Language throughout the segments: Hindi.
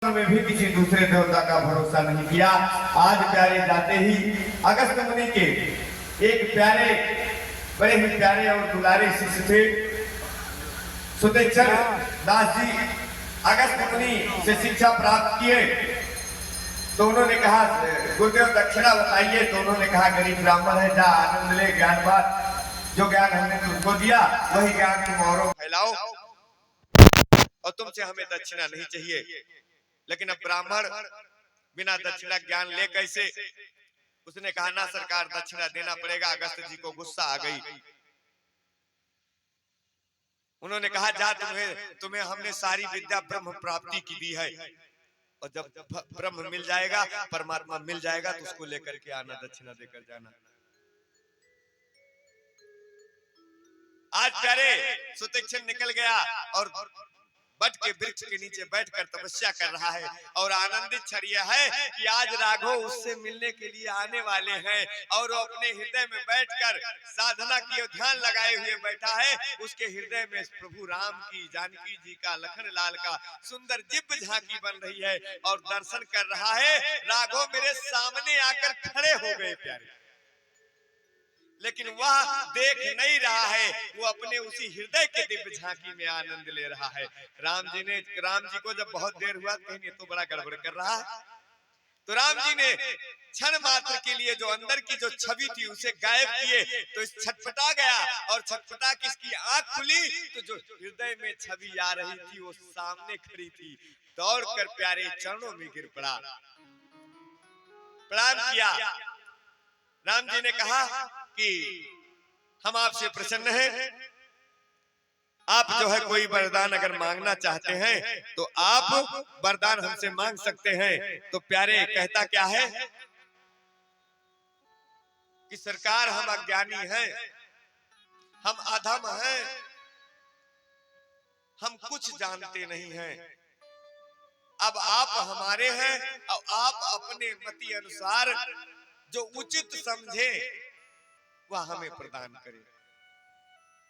में भी किसी दूसरे देवता का भरोसा नहीं किया। आज प्यारे जाते ही अगस्त मुनि के एक प्यारे, बड़े ही प्यारे और दुलारे शिष्य थे सुतेक्षर दास जी। अगस्त मुनि से शिक्षा प्राप्त किए तो उन्होंने कहा गुरुदेव दक्षिणा बताइए। तो उन्होंने कहा गरीब ब्राह्मण है, जा आनंद ले, ज्ञान बात। जो ज्ञान हमने तुमको दिया वही ज्ञान तुम औरों फैलाओ और तुमसे हमें दक्षिणा नहीं चाहिए। लेकिन अब ब्राह्मण बिना दक्षिणा ज्ञान ले कैसे? उसने कहा ना सरकार, दक्षिणा देना पड़ेगा। अगस्त जी को गुस्सा आ गई। उन्होंने कहा जा, तुम्हें हमने सारी विद्या ब्रह्म प्राप्ति की दी है और जब ब्रह्म मिल जाएगा, परमात्मा मिल जाएगा तो उसको लेकर के आना, दक्षिणा देकर जाना। आज प्यारे सुतेक्षर निकल गया और बट के वृक्ष के नीचे बैठकर तपस्या कर रहा है और आनंदित क्षण यह है कि आज राघव उससे मिलने के लिए आने वाले हैं और वो अपने हृदय में बैठकर साधना की ध्यान लगाए हुए बैठा है। उसके हृदय में प्रभु राम की, जानकी जी का, लखन लाल का सुंदर दिव्य झांकी बन रही है और दर्शन कर रहा है। राघव मेरे सामने आकर खड़े हो गए प्यारे, लेकिन वह देख नहीं रहा है, वो अपने उसी हृदय के दिव्य झांकी में आनंद ले रहा है। राम जी को जब बहुत देर हुआ कहीं तो बड़ा गड़बड़ कर रहा है, तो राम जी ने क्षण मात्र के लिए जो अंदर की जो छवि थी उसे गायब किए तो इस छटपटा गया और छटपटा की इसकी आंख खुली तो जो हृदय में छवि आ रही थी वो सामने खड़ी थी। दौड़कर प्यारे चरणों में गिर पड़ा, प्रणाम किया। राम जी ने कहा कि हम आपसे प्रसन्न हैं, आप जो है कोई वरदान अगर मांगना चाहते हैं तो आप वरदान हमसे मांग सकते हैं। तो प्यारे कहता क्या है कि सरकार हम अज्ञानी हैं, हम अधम हैं, हम कुछ जानते नहीं हैं। अब आप हमारे हैं और आप अपने मति अनुसार जो उचित समझे वह हमें प्रदान करे।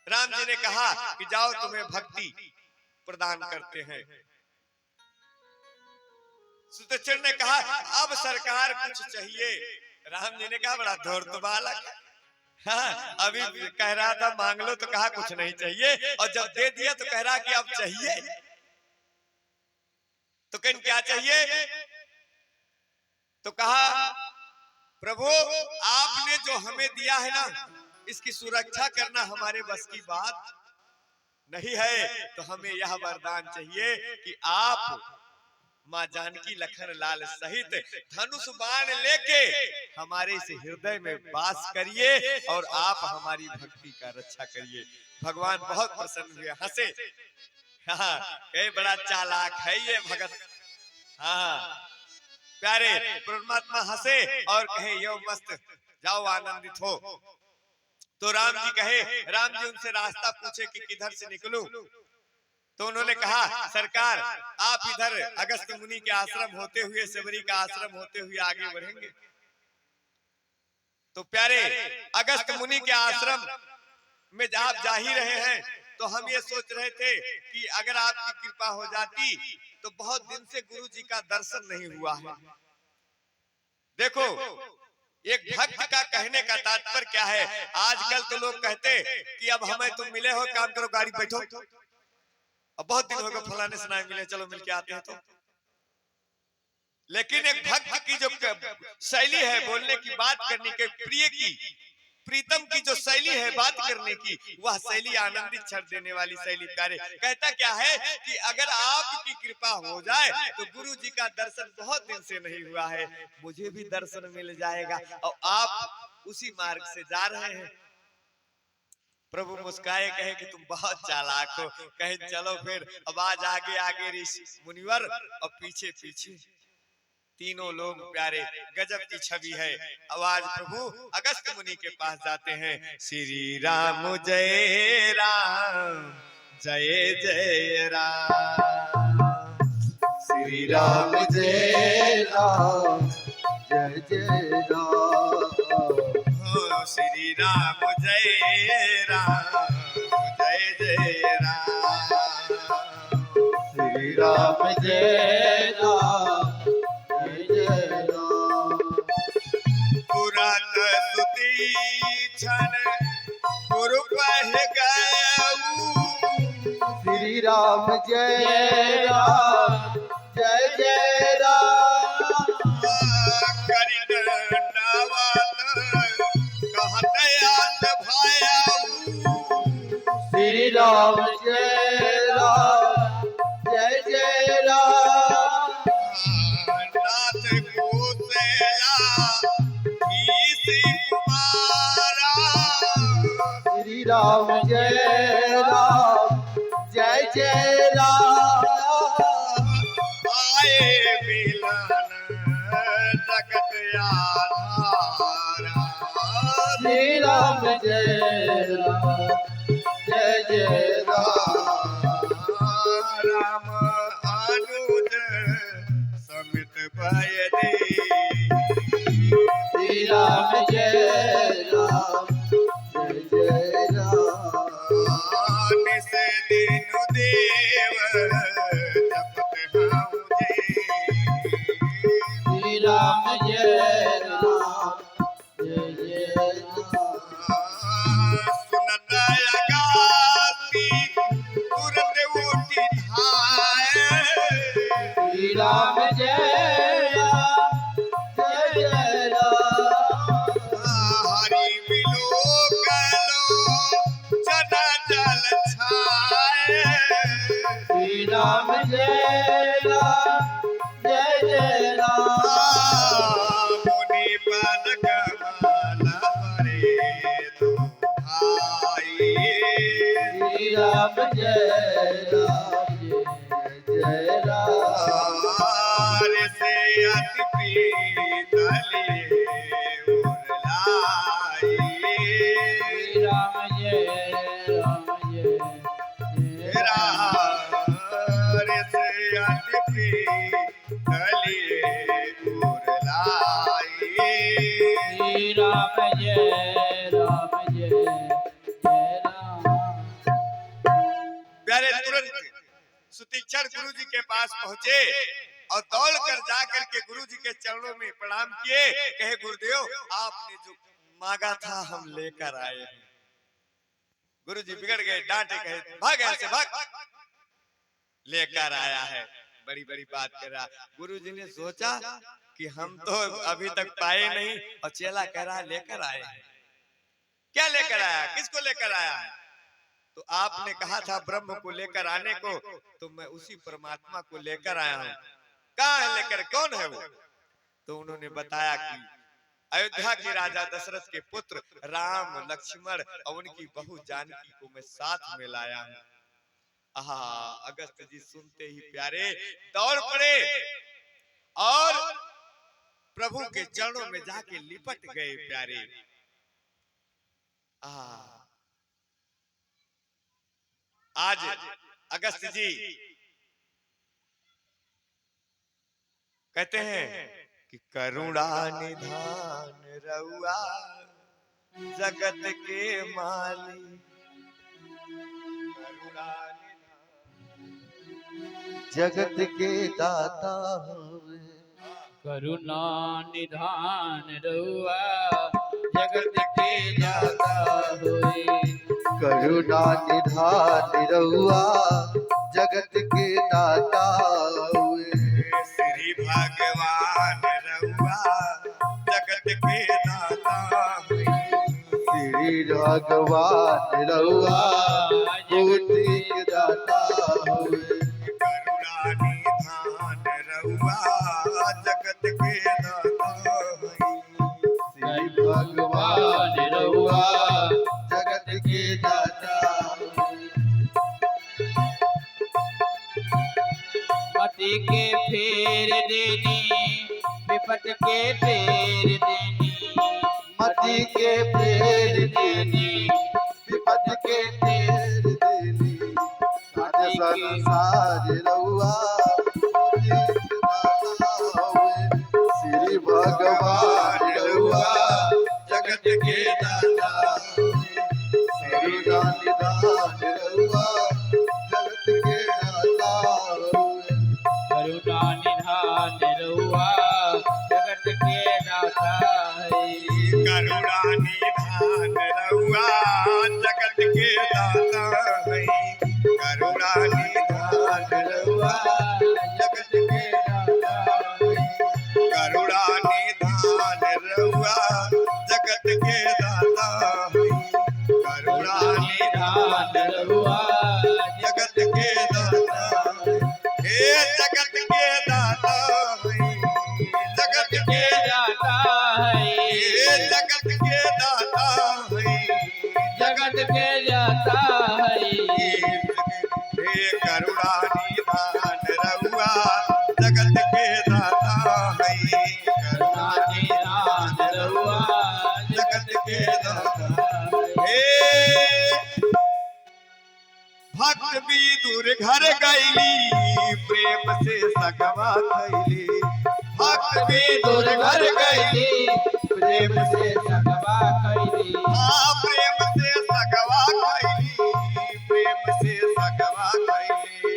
राम जी ने कहा कि जाओ तुम्हें भक्ति प्रदान करते हैं। सुतेक्षर ने कहा अब सरकार कुछ चाहिए। राम जी ने कहा बड़ा धूर्त बालक, हाँ, अभी कह रहा था मांग लो तो कहा कुछ नहीं चाहिए और जब दे दिया तो कह रहा कि अब चाहिए। तो कहीं क्या चाहिए? तो कहा प्रभु आपने जो हमें दिया है ना, इसकी सुरक्षा करना हमारे बस की बात नहीं है। तो हमें यह वरदान चाहिए कि आप माँ जानकी, लखन लाल सहित धनुष बाण लेके हमारे इस हृदय में वास करिए और आप हमारी भक्ति का रक्षा करिए। भगवान बहुत प्रसन्न हुए, हंसे। हाँ, कई बड़ा चालाक है ये भगत। हाँ प्यारे, परमात्मा हंसे और कहे यो मस्त, जाओ आनंदित हो। तो राम जी कहे, राम जी उनसे रास्ता पूछे कि किधर से निकलूं? तो उन्होंने कहा सरकार आप इधर अगस्त मुनि के आश्रम होते हुए, सबरी का आश्रम होते हुए आगे बढ़ेंगे। तो प्यारे अगस्त मुनि के आश्रम में आप जा ही रहे हैं तो हम ये सोच रहे थे कि अगर आपकी कृपा हो जाती तो बहुत दिन से गुरु जी का दर्शन नहीं हुआ है। देखो एक भक्त का कहने का तात्पर्य क्या है? आजकल तो लोग कहते कि अब हमें तुम मिले हो, काम करो, गाड़ी बैठो, अब बहुत दिन हो गए फलाने से ना मिले, चलो मिलके आते हैं। तो लेकिन एक भक्त की जो शैली है बोलने की, बात करने के, प्रिय की, प्रीतम की जो शैली है बात करने की, वह शैली आनंदित क्षण देने वाली शैली। प्यारे कहता क्या है कि अगर आपकी कृपा हो जाए तो गुरु जी का दर्शन बहुत दिन से नहीं हुआ है, मुझे भी दर्शन मिल जाएगा और आप उसी मार्ग से जा रहे हैं। प्रभु मुस्काए, कहे कि तुम बहुत चालाक हो। कहे चलो फिर। अब आज आगे आगे ऋषि मुनिवर और पीछे पीछे तीनों लोग। प्यारे गजब की छवि है। आवाज प्रभु अगस्त मुनि के पास जाते हैं। श्री राम जय राम, जय जय राम, श्री राम जय राम, जय जय राम, श्री राम जय राम, जय जय राम, श्री राम जय राम, क्षण गुरु कह गए श्री राम जय राम जय जय राम करी दंडवत कह दयाल भाया श्री राम जय राम जय जय राम नाथ कोसेला कुमारा श्री राम जय राम जय जय राम आए मिलन जगत आधारा श्री राम जय राम जय जय राम राम अनुज समित भय दे श्री राम जय राम जय जय राम निस दिन देव जपत हूँ श्री राम जय राम जय जय राम सुनत अगासी तुरंत उठी धाय श्री राम जय राम जय जय राम हरि मिलो कलो चना जल छाए श्री राम जय राम जय जय राम मुनि पद कमल परे दो भाई श्री राम जय राम जय राम रे से अति पीतली उरलाई श्री राम जय राम जय जय राम रे से अति पीतली उरलाई श्री राम जय राम जय जय राम प्यारे तुरंत सुतीक्षण गुरु जी के पास पहुंचे और दौड़ कर जाकर के गुरु जी के चरणों में प्रणाम किए कहे गुरुदेव आपने जो मांगा था हम लेकर आए हैं। गुरु जी बिगड़ गए डांटे कहे भाग यहाँ से भाग लेकर आया है बड़ी बड़ी बात कर रहा। गुरु जी ने सोचा कि हम तो अभी तक पाए नहीं और चेला कह रहा लेकर आए हैं। क्या लेकर आया किसको लेकर आया है? तो आपने कहा था ब्रह्म को लेकर आने को तो मैं उसी परमात्मा को लेकर आया हूँ। कहाँ है लेकर कौन है वो? तो उन्होंने बताया कि अयोध्या के राजा दशरथ के पुत्र राम लक्ष्मण और उनकी बहू जानकी को मैं साथ में लाया हूँ। आहा अगस्त जी सुनते ही प्यारे दौड़ पड़े और प्रभु के चरणों में जाके लिपट गए प्यारे। आज अगस्त जी कहते हैं कि करुणा निधान रउआ जगत के माली करुणा जगत के दाता होवे करुणा निधान रउआ जगत के दाता होए करुणा निधान रउआ जगत के दाता होवे श्री भगवान रउआ जगत के दाता श्री भगवान रउआ जगत के दाता होवे करुणा निधान रउआ जगत के दाता श्री भगवान रउआ जगत के दाता मति के फेर देनी विपत के फेर देनी मति के फेर देनी विपत के फेर देनी आज संसार रउआ श्री भगवान रउआ जगत के दाता करुणा निधान रउआ जगत के दाता करुणा निधान रउआ जगत के दाता है करुणा निधान रउआ जगत के दाता है करुणा निधान रउआ जगत के दाता है करुणा निधान रउआ जगत के दाता है करुणा निधान रउआ जगत के दाता है हे जगत के दाता है जगत के जाता है हे जगत के दाता है जगत के जाता है हे करुणा निधान रउआ जगत के दाता है करुणा निधान रउआ जगत के दाता हे भक्त भी दूर घर गईली प्रेम से सगवा खैली भक्त भी दूर घर गईली प्रेम से सगवा कैली हाँ प्रेम से सगवा खैली प्रेम से सगवा खैली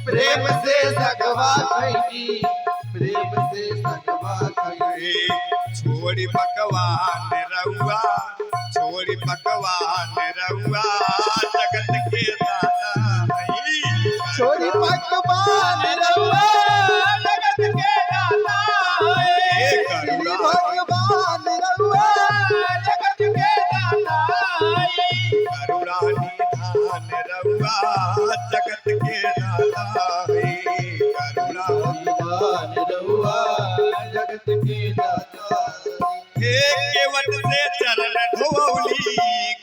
प्रेम से सगवा खैली प्रेम से सगवा खैली छोड़ी पकवान रउआ छोड़ी पकवान रउआ जगत के दाता है छोरी पकवान रउआ जगत के दाता है हे करुणा भगवान रउआ जगत के दाता है करुणा निधान रउआ जगत के दाता है करुणा भगवान रउआ जगत के दाता हे केवट से चरण धोवली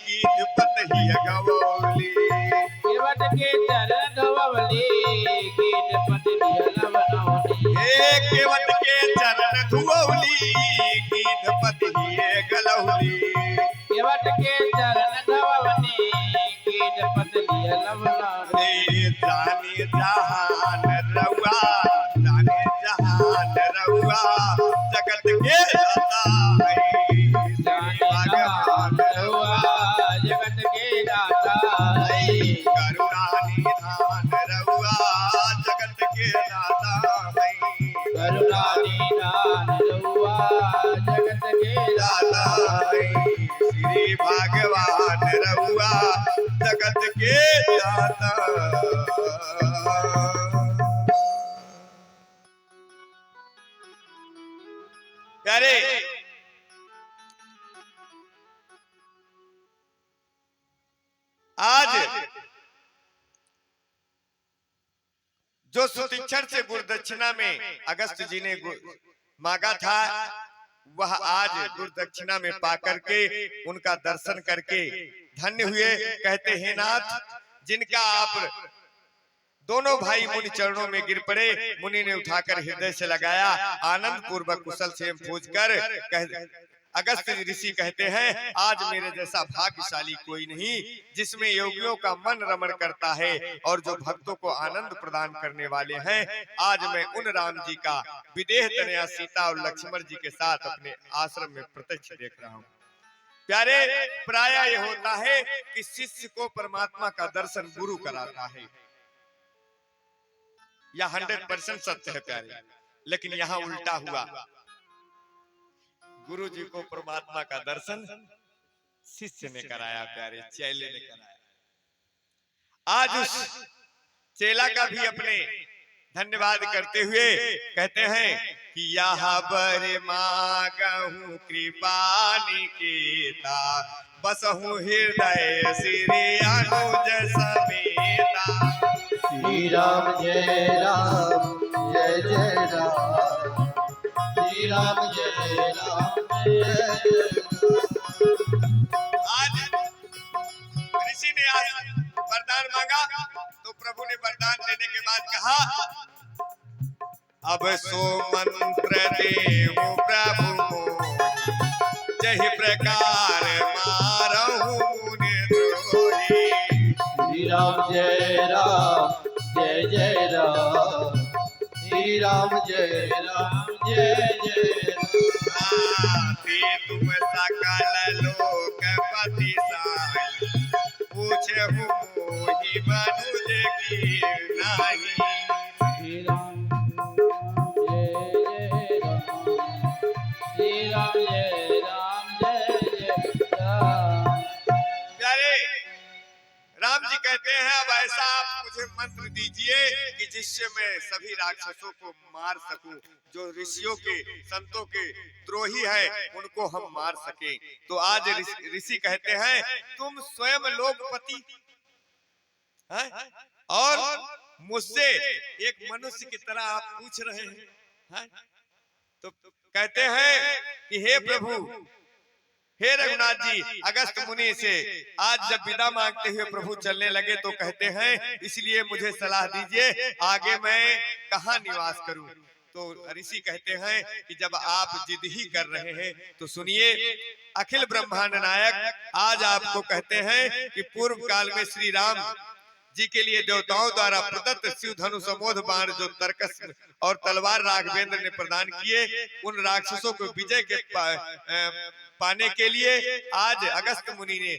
गीत पतही गवौली केवट के चरण धोवली गीत पतलिया बनौली हे केवट के चरण धोवली गीत पतही गलौली केवट के चरण धोवली गीत पतलिया बनौली हे जाने जहान रउआ जाने जहान रउआ जगत के दाता है भगवान रउआ जगत के दाता है करुणा निधान रउआ जगत के दाता है करुणा निधान रउआ जगत के दाता है श्री भगवान रउआ जगत के दाता प्यारे आज जो सुतीक्षण से गुरुदक्षिणा में अगस्त जी ने मांगा था वह आज गुरुदक्षिणा में पा करके उनका दर्शन करके धन्य हुए। कहते हैं नाथ जिनका आप दोनों भाई मुनि चरणों में गिर पड़े, मुनि ने उठाकर हृदय से लगाया, आनंद पूर्वक कुशल से पूछ कर अगस्त ऋषि कहते हैं आज मेरे जैसा भाग्यशाली कोई नहीं जिसमें योगियों का मन रमण करता है और जो भक्तों को आनंद प्रदान करने वाले हैं। आज मैं उन राम जी का विदेह तनया सीता और लक्ष्मण जी के साथ अपने आश्रम में प्रत्यक्ष देख रहा हूँ। प्यारे प्राय ये होता है कि शिष्य को परमात्मा का दर्शन गुरु कराता है, यह 100% सत्य है प्यारे, लेकिन यहाँ उल्टा हुआ, गुरु जी को परमात्मा का दर्शन शिष्य ने कराया, प्यारे चेले ने कराया। आज उस चेला का भी अपने धन्यवाद करते हुए कहते हैं कि यहाँ बर मांगहूं कृपा निकेता बसहूं हृदय श्री अनुज समेता। श्री राम जय राम जय जय राम, श्री राम जय राम जय जय आज ऋषि ने आज वरदान मांगा तो प्रभु ने वरदान देने के बाद कहा अब सो मंत्र देहु प्रभु मोहि जहि प्रकार मारहु मुनि द्रोही। श्री राम जय राम जय जय राम, श्री राम जय राम जय जय राम। तुम सकल लोकपति साई पूछहु मोहि मनुज की नाही। श्री राम जय राम, श्री राम जय राम जय जय राम। जी कहते हैं अब ऐसा आप मुझे मंत्र दीजिए कि जिससे मैं सभी राक्षसों को मार सकूं, जो ऋषियों के संतों के द्रोही है उनको हम मार सके। तो आज ऋषि कहते हैं तुम स्वयं लोकपति हैं और मुझसे एक मनुष्य की तरह आप पूछ रहे हैं। तो कहते हैं कि हे प्रभु, हे रघुनाथ जी, अगस्त मुनि से आज जब विदा मांगते हुए प्रभु चलने लगे तो कहते हैं इसलिए मुझे सलाह दीजिए आगे मैं कहाँ निवास करूं। तो ऋषि कहते हैं कि जब आप जिद ही कर रहे हैं तो सुनिए, अखिल ब्रह्मांड नायक आज आपको कहते हैं कि पूर्व काल में श्री राम जी के लिए देवताओं द्वारा प्रदत्त शिव धनु समोध बाण जो तर्कस और तलवार राघवेंद्र ने प्रदान किए, उन राक्षसों को विजय के पाने के लिए आज अगस्त मुनि ने